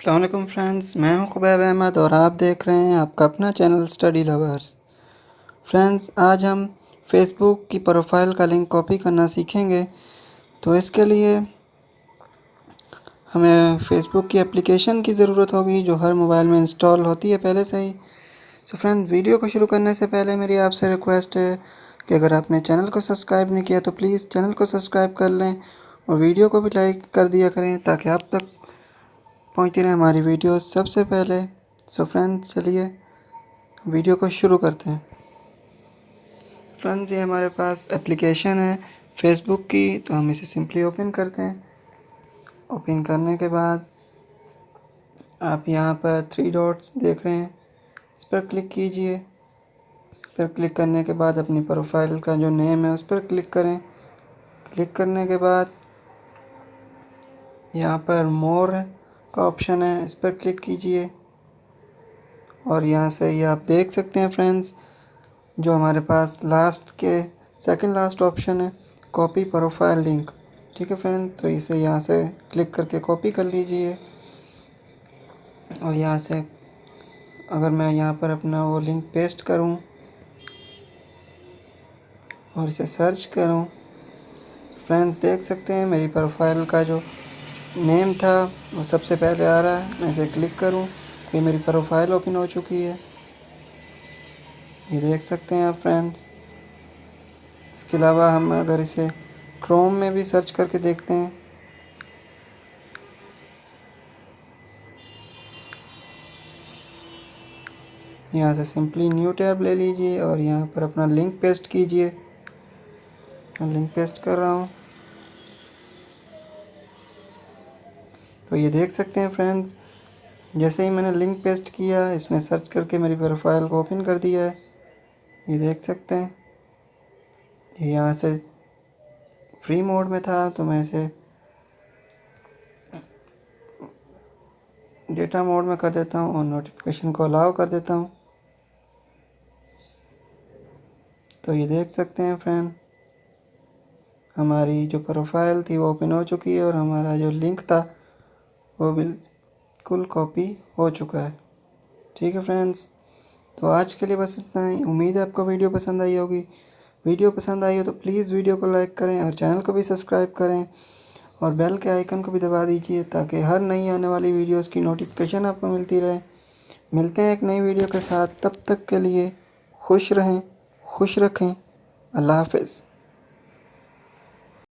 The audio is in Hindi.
अस्सलाम वालेकुम फ्रेंड्स, मैं हूं खुबैब अहमद और आप देख रहे हैं आपका अपना चैनल स्टडी लवर्स। फ्रेंड्स, आज हम फेसबुक की प्रोफाइल का लिंक कॉपी करना सीखेंगे। तो इसके लिए हमें फेसबुक की एप्लीकेशन की ज़रूरत होगी जो हर मोबाइल में इंस्टॉल होती है पहले से ही। सो फ्रेंड्स, वीडियो को शुरू करने से पहले मेरी आपसे रिक्वेस्ट है कि अगर आपने चैनल को सब्सक्राइब नहीं किया तो प्लीज़ चैनल को सब्सक्राइब कर लें और वीडियो को भी लाइक कर दिया करें ताकि आप तक पहुंचती रहे हमारी वीडियो सबसे पहले। सो फ्रेंड्स, चलिए वीडियो को शुरू करते हैं। फ्रेंड्स, ये हमारे पास एप्लीकेशन है फेसबुक की, तो हम इसे सिंपली ओपन करते हैं। ओपन करने के बाद आप यहाँ पर 3 डॉट्स देख रहे हैं, इस पर क्लिक कीजिए। इस पर क्लिक करने के बाद अपनी प्रोफाइल का जो नेम है उस पर क्लिक करें। क्लिक करने के बाद यहाँ पर मोर का ऑप्शन है, इस पर क्लिक कीजिए और यहाँ से ये आप देख सकते हैं फ्रेंड्स, जो हमारे पास लास्ट के सेकंड लास्ट ऑप्शन है कॉपी प्रोफाइल लिंक। ठीक है फ्रेंड, तो इसे यहाँ से क्लिक करके कॉपी कर लीजिए और यहाँ से अगर मैं यहाँ पर अपना वो लिंक पेस्ट करूँ और इसे सर्च करूँ तो फ्रेंड्स देख सकते हैं मेरी प्रोफाइल का जो नेम था वो सबसे पहले आ रहा है। मैं इसे क्लिक करूँ तो ये मेरी प्रोफाइल ओपन हो चुकी है, ये देख सकते हैं आप फ्रेंड्स। इसके अलावा हम अगर इसे क्रोम में भी सर्च करके देखते हैं यहाँ से सिंपली न्यू टैब ले लीजिए और यहाँ पर अपना लिंक पेस्ट कीजिए। मैं लिंक पेस्ट कर रहा हूँ, तो ये देख सकते हैं फ्रेंड्स, जैसे ही मैंने लिंक पेस्ट किया इसने सर्च करके मेरी प्रोफाइल को ओपन कर दिया है। ये देख सकते हैं, ये यहाँ से फ्री मोड में था तो मैं इसे डेटा मोड में कर देता हूँ और नोटिफिकेशन को अलाउ कर देता हूँ। तो ये देख सकते हैं फ्रेंड, हमारी जो प्रोफाइल थी वो ओपन हो चुकी है और हमारा जो लिंक था वो बिल्कुल कॉपी हो चुका है। ठीक है फ्रेंड्स, तो आज के लिए बस इतना ही। उम्मीद है आपको वीडियो पसंद आई होगी। वीडियो पसंद आई हो तो प्लीज़ वीडियो को लाइक करें और चैनल को भी सब्सक्राइब करें और बेल के आइकन को भी दबा दीजिए ताकि हर नई आने वाली वीडियोस की नोटिफिकेशन आपको मिलती रहे। मिलते हैं एक नई वीडियो के साथ, तब तक के लिए खुश रहें, खुश रखें। अल्लाह हाफ़िज़।